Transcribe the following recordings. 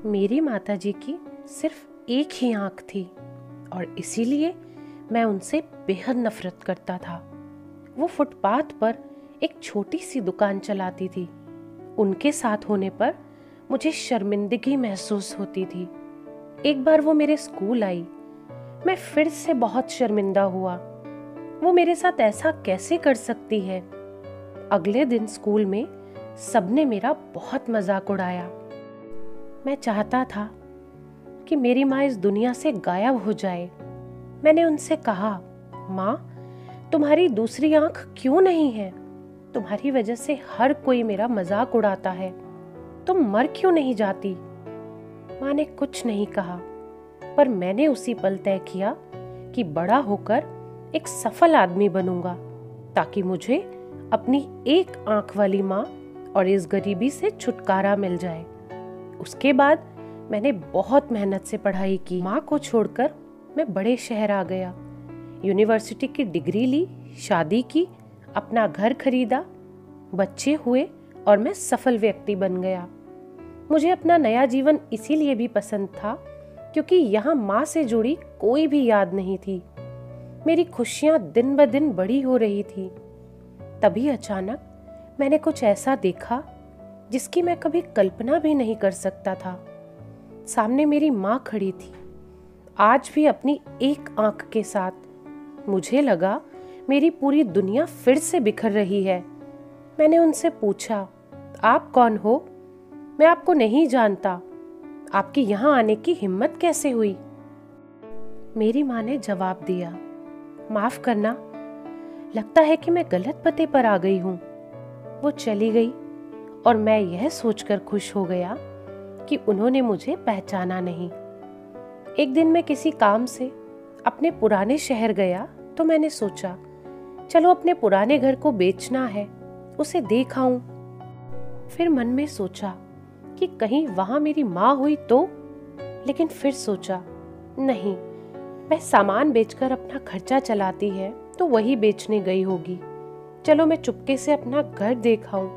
मेरी माताजी की सिर्फ एक ही आंख थी और इसीलिए मैं उनसे बेहद नफरत करता था। वो फुटपाथ पर एक छोटी सी दुकान चलाती थी। उनके साथ होने पर मुझे शर्मिंदगी महसूस होती थी। एक बार वो मेरे स्कूल आई। मैं फिर से बहुत शर्मिंदा हुआ। वो मेरे साथ ऐसा कैसे कर सकती है। अगले दिन स्कूल में सबने मेरा बहुत मजाक उड़ाया। मैं चाहता था कि मेरी माँ इस दुनिया से गायब हो जाए। मैंने उनसे कहा, माँ, तुम्हारी दूसरी आंख क्यों नहीं है? तुम्हारी वजह से हर कोई मेरा मजाक उड़ाता है। तुम मर क्यों नहीं जाती? माँ ने कुछ नहीं कहा, पर मैंने उसी पल तय किया कि बड़ा होकर एक सफल आदमी बनूंगा, ताकि मुझे अपनी एक आंख वाली माँ और इस गरीबी से छुटकारा मिल जाए। उसके बाद मैंने बहुत मेहनत से पढ़ाई की। माँ को छोड़कर मैं बड़े शहर आ गया, यूनिवर्सिटी की डिग्री ली, शादी की, अपना घर खरीदा, बच्चे हुए और मैं सफल व्यक्ति बन गया। मुझे अपना नया जीवन इसीलिए भी पसंद था क्योंकि यहाँ माँ से जुड़ी कोई भी याद नहीं थी। मेरी खुशियाँ दिन ब दिन बड़ी हो रही थी। तभी अचानक मैंने कुछ ऐसा देखा जिसकी मैं कभी कल्पना भी नहीं कर सकता था। सामने मेरी माँ खड़ी थी, आज भी अपनी एक आंख के साथ। मुझे लगा मेरी पूरी दुनिया फिर से बिखर रही है। मैंने उनसे पूछा, आप कौन हो? मैं आपको नहीं जानता। आपकी यहाँ आने की हिम्मत कैसे हुई? मेरी माँ ने जवाब दिया, माफ करना, लगता है कि मैं गलत पते पर आ गई हूँ। वो चली गई और मैं यह सोचकर खुश हो गया कि उन्होंने मुझे पहचाना नहीं। एक दिन मैं किसी काम से अपने पुराने शहर गया तो मैंने सोचा, चलो अपने पुराने घर को बेचना है, उसे देख आऊं। फिर मन में सोचा कि कहीं वहां मेरी माँ हुई तो, लेकिन फिर सोचा, नहीं, वह सामान बेचकर अपना खर्चा चलाती है तो वही बेचने गई होगी। चलो मैं चुपके से अपना घर देख आऊं।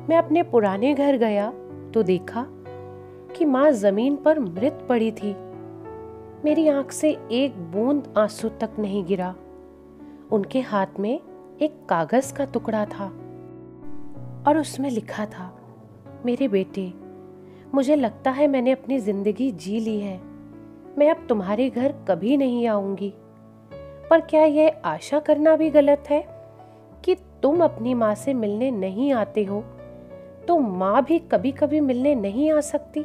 मैं अपने पुराने घर गया तो देखा कि माँ जमीन पर मृत पड़ी थी। मेरी आंख से एक बूंद आंसू तक नहीं गिरा। उनके हाथ में एक कागज का टुकड़ा था और उसमें लिखा था, मेरे बेटे, मुझे लगता है मैंने अपनी जिंदगी जी ली है। मैं अब तुम्हारे घर कभी नहीं आऊंगी। पर क्या यह आशा करना भी गलत है कि तुम अपनी माँ से मिलने नहीं आते हो तो माँ भी कभी कभी मिलने नहीं आ सकती?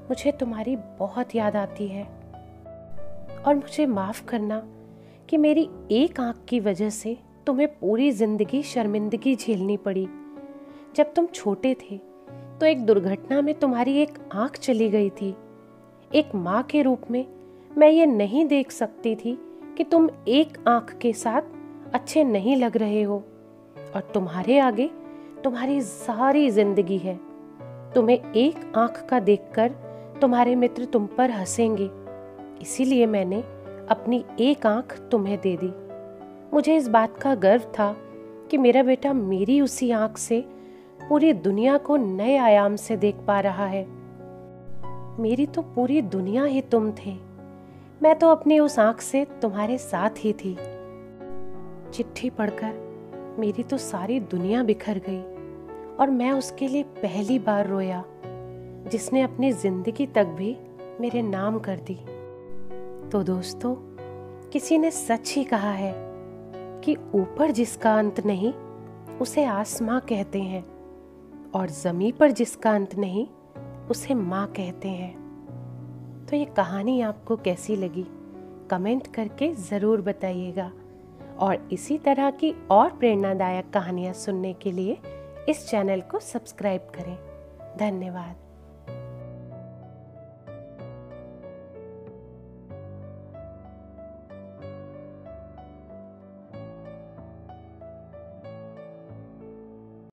मुझे तुम्हारी बहुत याद आती है और मुझे माफ करना कि मेरी एक आंख की वजह से तुम्हें पूरी जिंदगी शर्मिंदगी झेलनी पड़ी। जब तुम छोटे थे तो एक दुर्घटना में तुम्हारी एक आंख चली गई थी। एक माँ के रूप में मैं ये नहीं देख सकती थी कि तुम एक आंख के साथ अच्छे नहीं लग रहे हो और तुम्हारे आगे तुम्हारी सारी जिंदगी है। तुम्हें एक आंख का देखकर तुम्हारे मित्र तुम पर हंसेंगे, इसीलिए मैंने अपनी एक आंख तुम्हें दे दी। मुझे इस बात का गर्व था कि मेरा बेटा मेरी उसी आंख से पूरी दुनिया को नए आयाम से देख पा रहा है। मेरी तो पूरी दुनिया ही तुम थे। मैं तो अपनी उस आंख से तुम्हारे साथ ही थी। चिट्ठी पढ़कर मेरी तो सारी दुनिया बिखर गई और मैं उसके लिए पहली बार रोया जिसने अपनी जिंदगी तक भी मेरे नाम कर दी। तो दोस्तों, किसी ने सच ही कहा है कि ऊपर जिसका अंत नहीं उसे आसमां कहते हैं और जमीन पर जिसका अंत नहीं उसे माँ कहते हैं। तो ये कहानी आपको कैसी लगी कमेंट करके ज़रूर बताइएगा और इसी तरह की और प्रेरणादायक कहानियाँ सुनने के लिए इस चैनल को सब्सक्राइब करें। धन्यवाद।